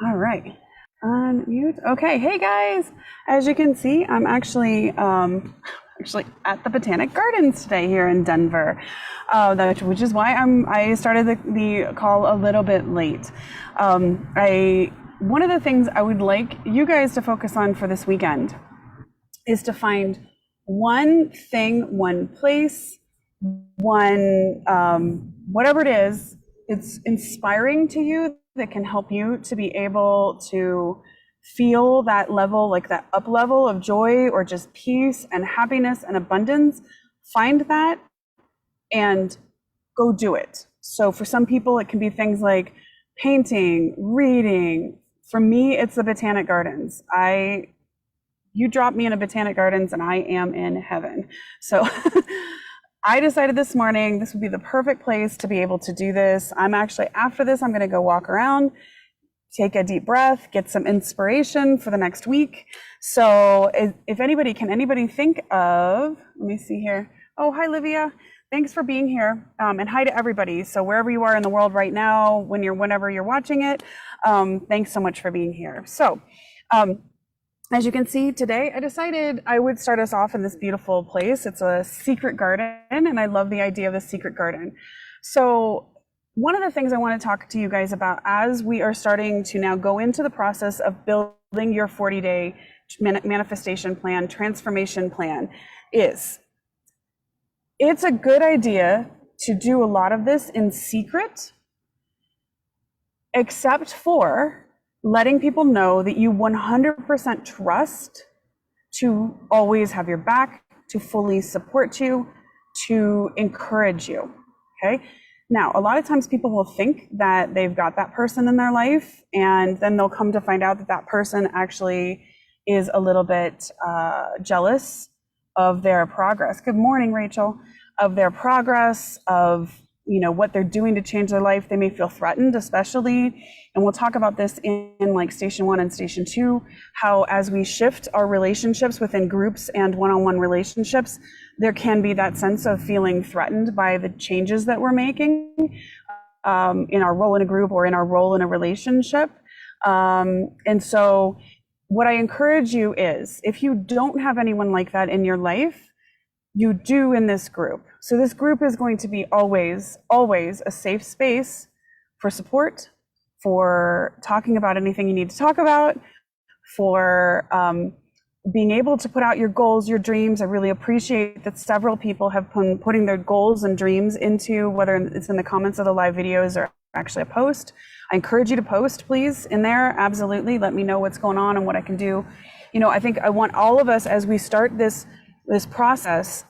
All right. Unmute. Okay. Hey guys. As you can see, I'm actually at the Botanic Gardens today here in Denver, which is why I started the call a little bit late. One of the things I would like you guys to focus on for this weekend is to find one thing, one place, one whatever it is, it's inspiring to you that can help you to be able to feel that level, like that up level of joy or just peace and happiness and abundance. Find that and go do it. So for some people, it can be things like painting, reading. For me, it's the Botanic Gardens. You drop me in a Botanic Gardens and I am in heaven. So I decided this morning this would be the perfect place to be able to do this. After this, I'm going to go walk around, take a deep breath, get some inspiration for the next week. So if anybody think of, let me see here. Oh, hi, Livia. Thanks for being here. And hi to everybody. So wherever you are in the world right now, whenever you're watching it, thanks so much for being here. So, as you can see today, I decided I would start us off in this beautiful place. It's a secret garden, and I love the idea of the secret garden. So one of the things I want to talk to you guys about as we are starting to now go into the process of building your 40-day manifestation plan, transformation plan, is it's a good idea to do a lot of this in secret, except for letting people know that you 100% trust to always have your back, to fully support you, to encourage you, okay? Now, a lot of times people will think that they've got that person in their life, and then they'll come to find out that that person actually is a little bit jealous of their progress. Good morning, Rachel. Of their progress, of what they're doing to change their life. They may feel threatened, especially, and we'll talk about this in like station 1 and station 2, how as we shift our relationships within groups and one-on-one relationships, there can be that sense of feeling threatened by the changes that we're making in our role in a group or in our role in a relationship. And so what I encourage you is, if you don't have anyone like that in your life, you do in this group. So this group is going to be always a safe space for support, for talking about anything you need to talk about, for being able to put out your goals, your dreams. I really appreciate that several people have been putting their goals and dreams into, whether it's in the comments of the live videos or actually a post. I encourage you to post, please, in there. Absolutely. Let me know what's going on and what I can do. I think I want all of us, as we start this process,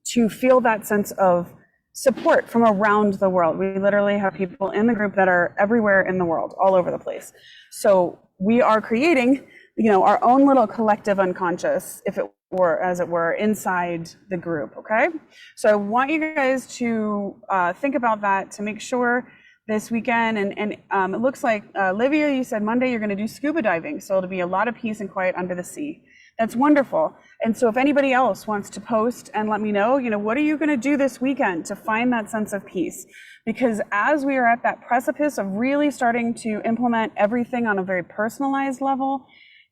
to feel that sense of support from around the world. We literally have people in the group that are everywhere in the world, all over the place. So we are creating, our own little collective unconscious, if it were, as it were, inside the group, okay? So I want you guys to think about that, to make sure this weekend, and it looks like, Livia, you said Monday you're gonna do scuba diving, so it'll be a lot of peace and quiet under the sea. That's wonderful. And so if anybody else wants to post and let me know, what are you going to do this weekend to find that sense of peace? Because as we are at that precipice of really starting to implement everything on a very personalized level,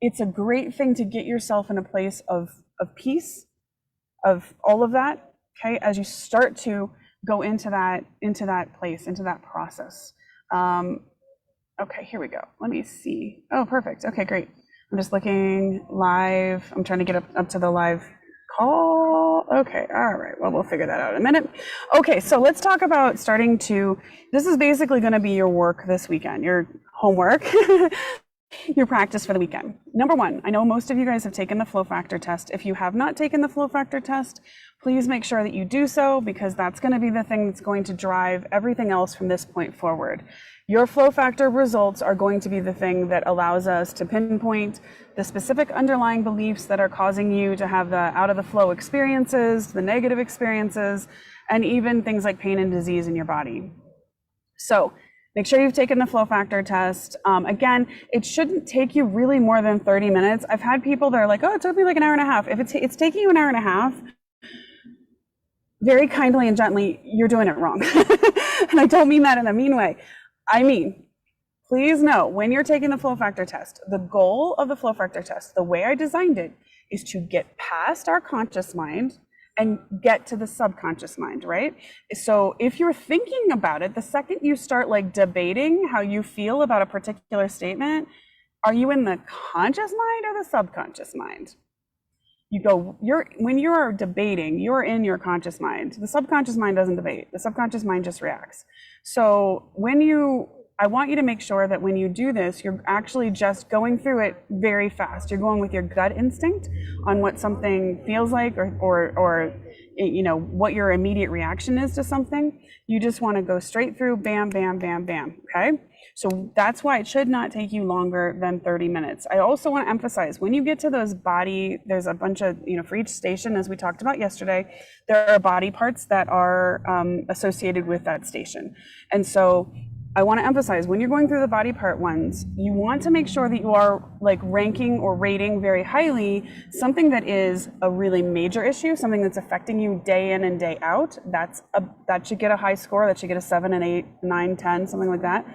it's a great thing to get yourself in a place of peace, of all of that, okay, as you start to go into that place, into that process. Okay, here we go. Let me see. Oh, perfect. Okay, great. I'm just looking live. I'm trying to get up to the live call. Okay, all right. Well, we'll figure that out in a minute. Okay, so let's talk about this is basically going to be your work this weekend, your homework, your practice for the weekend. Number 1, I know most of you guys have taken the flow factor test. If you have not taken the flow factor test, please make sure that you do so, because that's going to be the thing that's going to drive everything else from this point forward. Your flow factor results are going to be the thing that allows us to pinpoint the specific underlying beliefs that are causing you to have the out of the flow experiences, the negative experiences, and even things like pain and disease in your body. So make sure you've taken the flow factor test. Again, it shouldn't take you really more than 30 minutes. I've had people that are like, oh, it took me like an hour and a half. If it's taking you an hour and a half, very kindly and gently, you're doing it wrong. And I don't mean that in a mean way. I mean, please know when you're taking the flow factor test, the goal of the flow factor test, the way I designed it, is to get past our conscious mind and get to the subconscious mind, right? So if you're thinking about it, the second you start like debating how you feel about a particular statement, are you in the conscious mind or the subconscious mind? When you're debating, you're in your conscious mind. The subconscious mind doesn't debate. The subconscious mind just reacts. So I want you to make sure that when you do this, you're actually just going through it very fast. You're going with your gut instinct on what something feels like or you know, what your immediate reaction is to something. You just want to go straight through, bam, bam, bam, bam, okay? So that's why it should not take you longer than 30 minutes. I also want to emphasize, when you get to those body, there's a bunch of, you know, for each station, as we talked about yesterday, there are body parts that are associated with that station. And so I want to emphasize, when you're going through the body part ones, you want to make sure that you are like ranking or rating very highly something that is a really major issue, something that's affecting you day in and day out. That should get a high score. That should get a 7, an 8, 9, 10, something like that,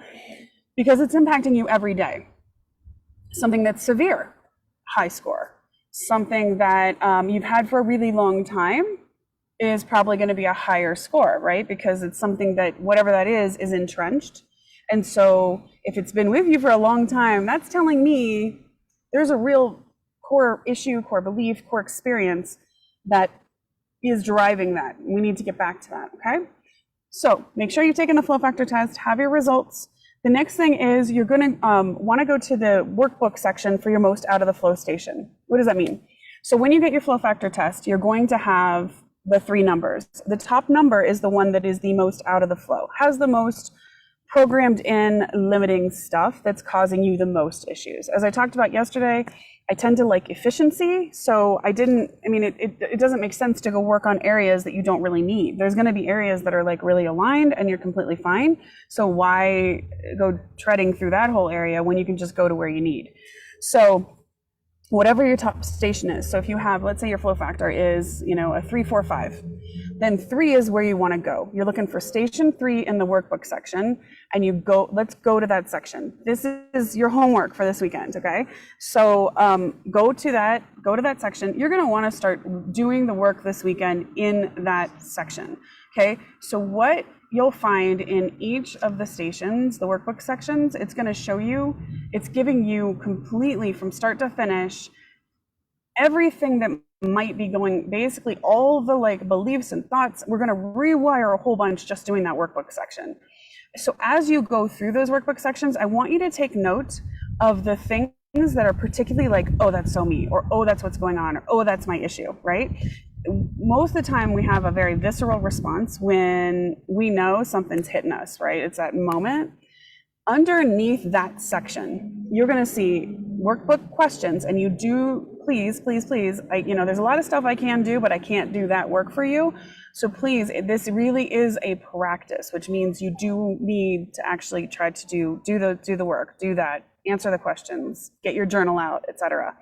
because it's impacting you every day. Something that's severe, high score. Something that you've had for a really long time is probably going to be a higher score, right? Because it's something that, whatever that is entrenched. And so if it's been with you for a long time, that's telling me there's a real core issue, core belief, core experience that is driving that. We need to get back to that, okay? So make sure you've taken the flow factor test, have your results. The next thing is you're going to want to go to the workbook section for your most out of the flow station. What does that mean? So when you get your flow factor test, you're going to have the 3 numbers. The top number is the one that is the most out of the flow, has the most programmed in limiting stuff that's causing you the most issues. As I talked about yesterday, I tend to like efficiency. So it doesn't make sense to go work on areas that you don't really need. There's going to be areas that are like really aligned and you're completely fine. So why go treading through that whole area when you can just go to where you need? So whatever your top station is. So if you have, let's say your flow factor is, you know, a 3, 4, 5, then 3 is where you want to go. You're looking for station 3 in the workbook section, and let's go to that section. This is your homework for this weekend, okay? So go to that section. You're going to want to start doing the work this weekend in that section, okay? So what you'll find in each of the stations, the workbook sections, it's going to show you, it's giving you completely from start to finish everything that might be going, basically all the like beliefs and thoughts. We're going to rewire a whole bunch just doing that workbook section. So as you go through those workbook sections, I want you to take note of the things that are particularly like, oh, that's so me, or oh, that's what's going on, or oh, that's my issue, right? Most of the time we have a very visceral response when we know something's hitting us, right? It's that moment. Underneath that section, you're going to see workbook questions, and you do, please, there's a lot of stuff I can do, but I can't do that work for you. So please, this really is a practice, which means you do need to actually try to do the work, do that, answer the questions, get your journal out, etc.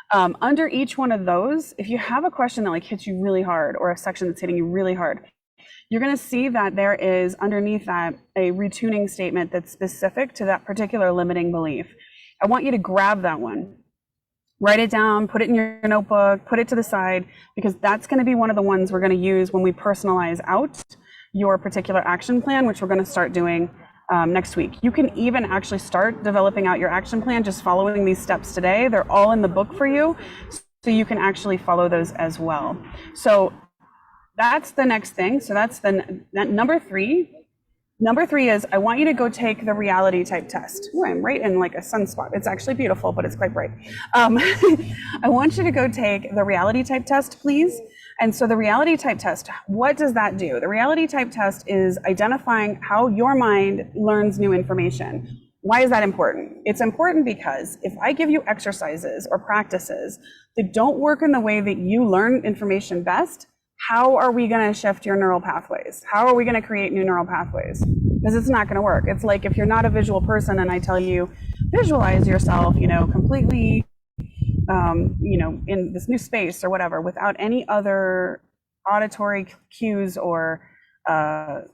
Under each one of those, if you have a question that like hits you really hard, or a section that's hitting you really hard, you're going to see that there is underneath that a retuning statement that's specific to that particular limiting belief. I want you to grab that one, write it down, put it in your notebook, put it to the side, because that's going to be one of the ones we're going to use when we personalize out your particular action plan, which we're going to start doing next week. You can even actually start developing out your action plan just following these steps today. They're all in the book for you, so you can actually follow those as well. So that's the next thing. So that's number 3. Number 3 is I want you to go take the reality type test. Ooh, I'm right in like a sunspot. It's actually beautiful, but it's quite bright. I want you to go take the reality type test, please. And so the reality type test, what does that do? The reality type test is identifying how your mind learns new information. Why is that important? It's important because if I give you exercises or practices that don't work in the way that you learn information best, how are we going to shift your neural pathways? How are we going to create new neural pathways? Because it's not going to work. It's like if you're not a visual person and I tell you, visualize yourself, completely, in this new space or whatever, without any other auditory cues or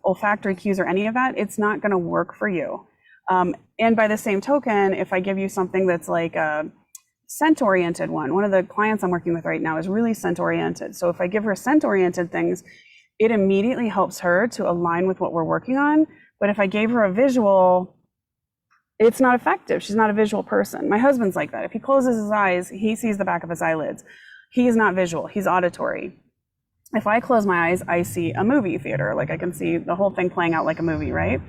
olfactory cues or any of that, it's not going to work for you. And by the same token, if I give you something that's like a scent-oriented one of the clients I'm working with right now is really scent-oriented. So if I give her scent-oriented things, it immediately helps her to align with what we're working on. But if I gave her a visual, it's not effective. She's not a visual person. My husband's like that. If he closes his eyes, he sees the back of his eyelids. He is not visual. He's auditory. If I close my eyes, I see a movie theater. Like I can see the whole thing playing out like a movie, right?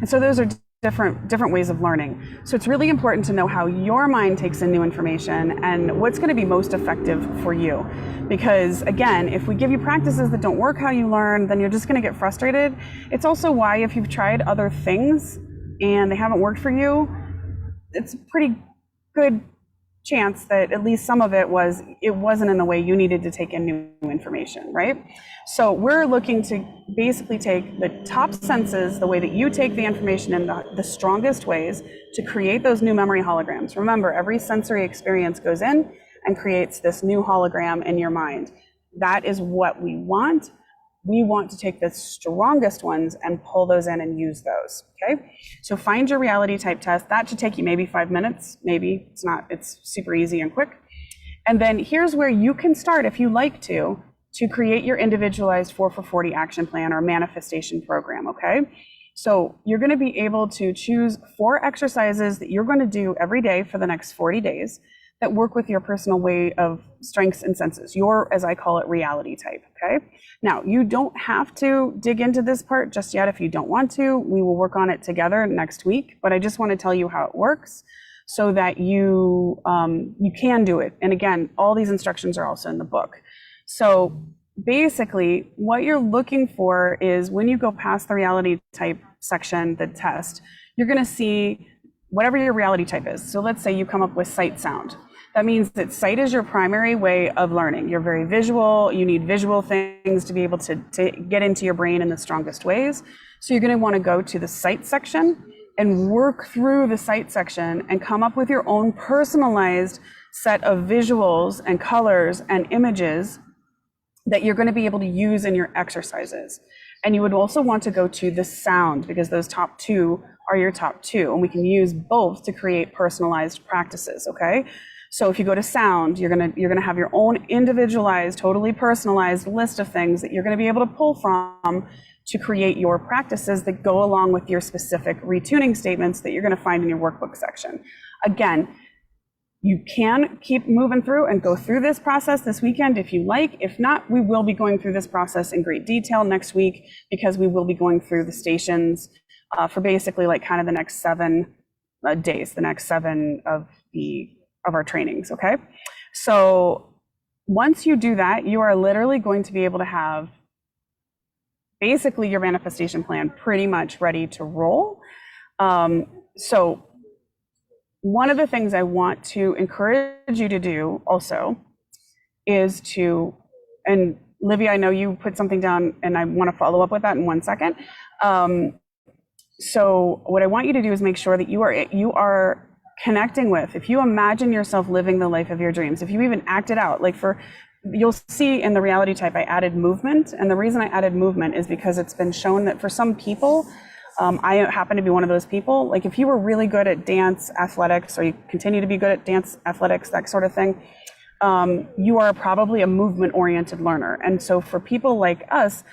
And so those are different ways of learning. So it's really important to know how your mind takes in new information and what's going to be most effective for you. Because again, if we give you practices that don't work how you learn, then you're just going to get frustrated. It's also why if you've tried other things and they haven't worked for you, it's a pretty good chance that at least some of it wasn't in the way you needed to take in new information, right? So we're looking to basically take the top senses, the way that you take the information in the strongest ways to create those new memory holograms. Remember, every sensory experience goes in and creates this new hologram in your mind. That is what we want. We want to take the strongest ones and pull those in and use those, okay? So find your reality type test. That should take you maybe 5 minutes, maybe. It's not, it's super easy and quick. And then here's where you can start, if you like to create your individualized 4 for 40 action plan or manifestation program, okay? So you're gonna be able to choose 4 exercises that you're gonna do every day for the next 40 days that work with your personal way of strengths and senses, your, as I call it, reality type, okay? Now, you don't have to dig into this part just yet if you don't want to. We will work on it together next week, but I just want to tell you how it works so that you can do it. And again, all these instructions are also in the book. So basically, what you're looking for is when you go past the reality type section, the test, you're gonna see whatever your reality type is. So let's say you come up with sight sound. That means that sight is your primary way of learning. You're very visual. You need visual things to be able to get into your brain in the strongest ways. So you're going to want to go to the sight section and work through the sight section and come up with your own personalized set of visuals and colors and images that you're going to be able to use in your exercises. And you would also want to go to the sound because those top 2 are your top 2. And we can use both to create personalized practices, okay? So if you go to sound, you're gonna have your own individualized, totally personalized list of things that you're gonna be able to pull from to create your practices that go along with your specific retuning statements that you're gonna find in your workbook section. Again, you can keep moving through and go through this process this weekend if you like. If not, we will be going through this process in great detail next week because we will be going through the stations for basically like kind of the next 7 days, the next 7 of our trainings, okay? So once you do that, you are literally going to be able to have basically your manifestation plan pretty much ready to roll. So one of the things I want to encourage you to do also is to, and Livia, I know you put something down and I want to follow up with that in 1 second. So what I want you to do is make sure that you are connecting with, if you imagine yourself living the life of your dreams, if you even act it out, like you'll see in the reality type, I added movement. And the reason I added movement is because it's been shown that for some people, I happen to be one of those people, like if you were really good at dance athletics, or you continue to be good at dance athletics, that sort of thing, you are probably a movement oriented learner. And so for people like us,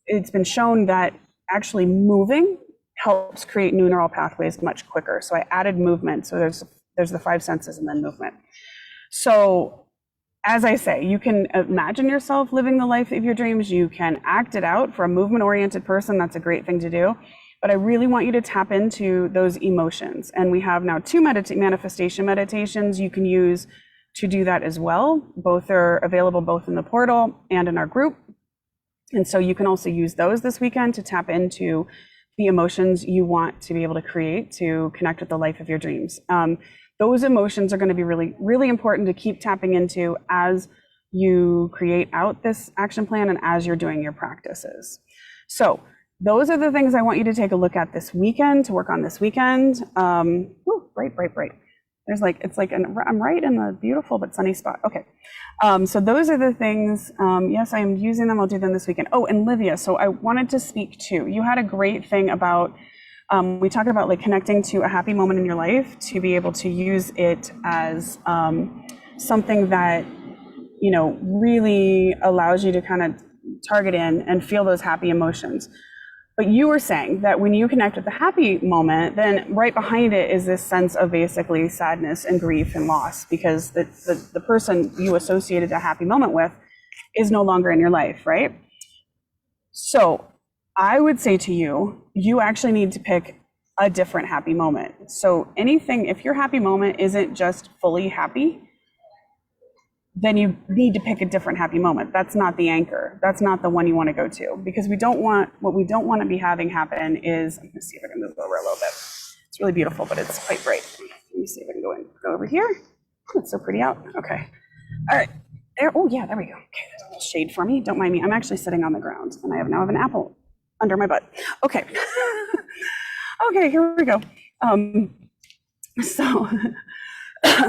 it's been shown that actually moving helps create new neural pathways much quicker. So I added movement. So there's the 5 senses and then movement. So as I say, you can imagine yourself living the life of your dreams. You can act it out. For a movement oriented person, that's a great thing to do. But I really want you to tap into those emotions. And we have now 2 manifestation meditations you can use to do that as well. Both are available both in the portal and in our group. And so you can also use those this weekend to tap into the emotions you want to be able to create to connect with the life of your dreams. Those emotions are going to be really, really important to keep tapping into as you create out this action plan and as you're doing your practices. So those are the things I want you to take a look at this weekend, to work on this weekend. Bright. I'm right in the beautiful but sunny spot. Okay. So those are the things. Yes, I am using them. I'll do them this weekend. Oh, and Livia, so I wanted to speak to, you had a great thing about We talk about like connecting to a happy moment in your life to be able to use it as something that, you know, really allows you to kind of target in and feel those happy emotions. But you were saying that when you connect with the happy moment, then right behind it is this sense of basically sadness and grief and loss, because the person you associated a happy moment with is no longer in your life, right? So I would say to you, you actually need to pick a different happy moment. So anything, if your happy moment isn't just fully happy, then you need to pick a different happy moment. That's not the anchor. That's not the one you want to go to, because what we don't want to be having happen is, I'm going to see if I can move over a little bit. It's really beautiful, but it's quite bright. Let me see if I can go over here. Oh, it's so pretty out. Okay. All right. There. Oh yeah, there we go. Okay, there's a little shade for me. Don't mind me. I'm actually sitting on the ground and I now have an apple under my butt. Okay. Okay, here we go. So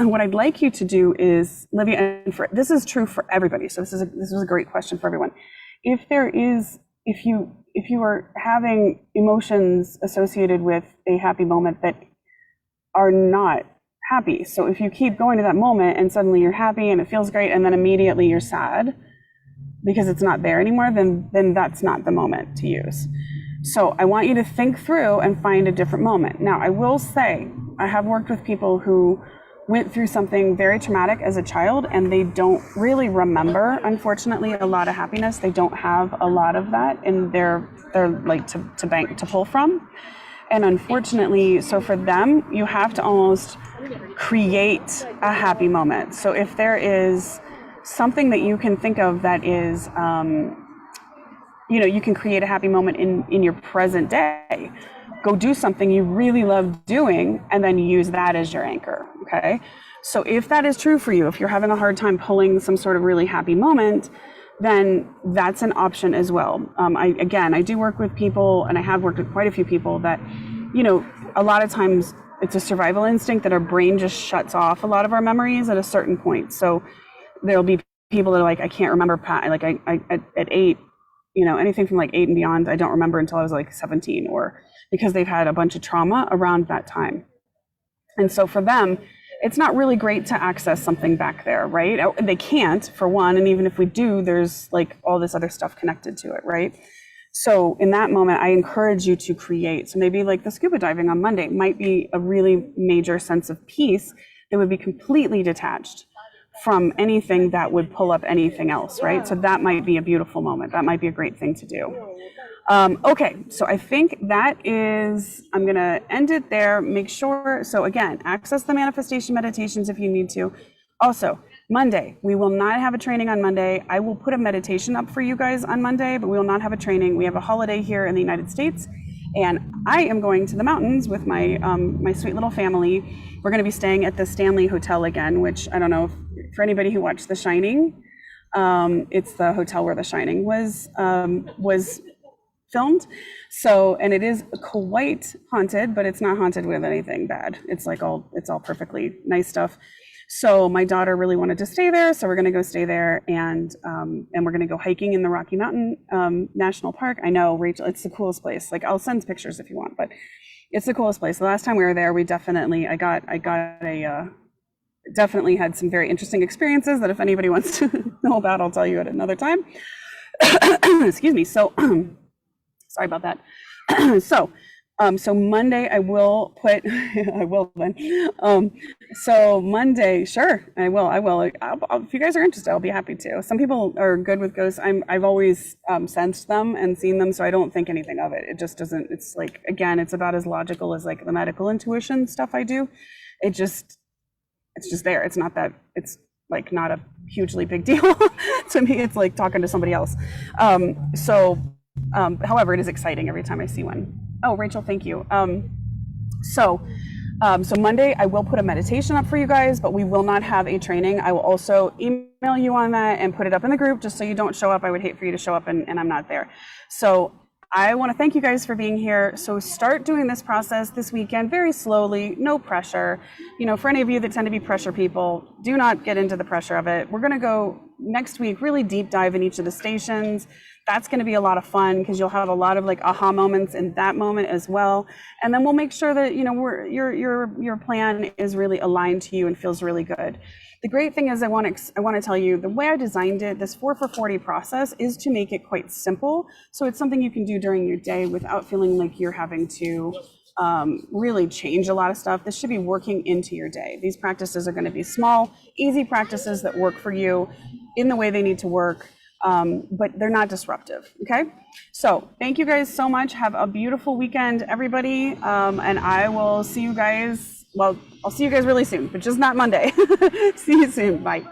what I'd like you to do is, Livia, and this is true for everybody. So this was a great question for everyone. If you are having emotions associated with a happy moment that are not happy. So if you keep going to that moment and suddenly you're happy and it feels great and then immediately you're sad because it's not there anymore, then that's not the moment to use. So I want you to think through and find a different moment. Now, I will say, I have worked with people who went through something very traumatic as a child and they don't really remember, unfortunately, a lot of happiness. They don't have a lot of that in their like to pull from. And unfortunately, so for them, you have to almost create a happy moment. So if there is something that you can think of that is, you know, you can create a happy moment in your present day. Go do something you really love doing and then use that as your anchor, okay? So if that is true for you, if you're having a hard time pulling some sort of really happy moment, then that's an option as well. I do work with people, and I have worked with quite a few people that, you know, a lot of times it's a survival instinct that our brain just shuts off a lot of our memories at a certain point. So there'll be people that are like, I can't remember, like I at 8, you know, anything from like 8 and beyond, I don't remember until I was like 17, or because they've had a bunch of trauma around that time. And so for them, it's not really great to access something back there, right? They can't, for one, and even if we do, there's like all this other stuff connected to it, right? So in that moment, I encourage you to create. So maybe like the scuba diving on Monday might be a really major sense of peace that would be completely detached from anything that would pull up anything else, right? So that might be a beautiful moment. That might be a great thing to do. Okay, so I think that is, I'm gonna end it there. Make sure, so again, access the manifestation meditations if you need to. Also, Monday, we will not have a training on Monday. I will put a meditation up for you guys on Monday, but we will not have a training. We have a holiday here in the United States, and I am going to the mountains with my my sweet little family. We're gonna be staying at the Stanley Hotel again, which I don't know if, for anybody who watched The Shining, it's the hotel where The Shining was filmed. So, and it is quite haunted, but it's not haunted with anything bad. It's like it's all perfectly nice stuff. So my daughter really wanted to stay there, so we're going to go stay there, and we're going to go hiking in the Rocky Mountain National Park. I know, Rachel, it's the coolest place. Like, I'll send pictures if you want, but it's the coolest place. The last time we were there, we definitely definitely had some very interesting experiences that if anybody wants to know about, I'll tell you at another time. Excuse me. So. Sorry about that. So Monday I will put, I will then. So Monday, sure, I will. If you guys are interested, I'll be happy to. Some people are good with ghosts. I've always sensed them and seen them, so I don't think anything of it. It just doesn't, it's like, again, it's about as logical as like the medical intuition stuff I do. It's just there. It's not that, it's like not a hugely big deal. To me, it's like talking to somebody else. However, it is exciting every time I see one. Oh, Rachel, thank you. So Monday, I will put a meditation up for you guys, but we will not have a training. I will also email you on that and put it up in the group just so you don't show up. I would hate for you to show up and I'm not there. So I want to thank you guys for being here. So start doing this process this weekend very slowly, no pressure. You know, for any of you that tend to be pressure people, do not get into the pressure of it. We're going to go next week really deep dive in each of the stations. That's going to be a lot of fun because you'll have a lot of like aha moments in that moment as well. And then we'll make sure that, you know, your plan is really aligned to you and feels really good. The great thing is I want to tell you the way I designed it, this 4 for 40 process, is to make it quite simple. So it's something you can do during your day without feeling like you're having to really change a lot of stuff. This should be working into your day. These practices are going to be small, easy practices that work for you in the way they need to work. But they're not disruptive. Okay. So thank you guys so much. Have a beautiful weekend, everybody. And I will see you guys. Well, I'll see you guys really soon, but just not Monday. See you soon. Bye.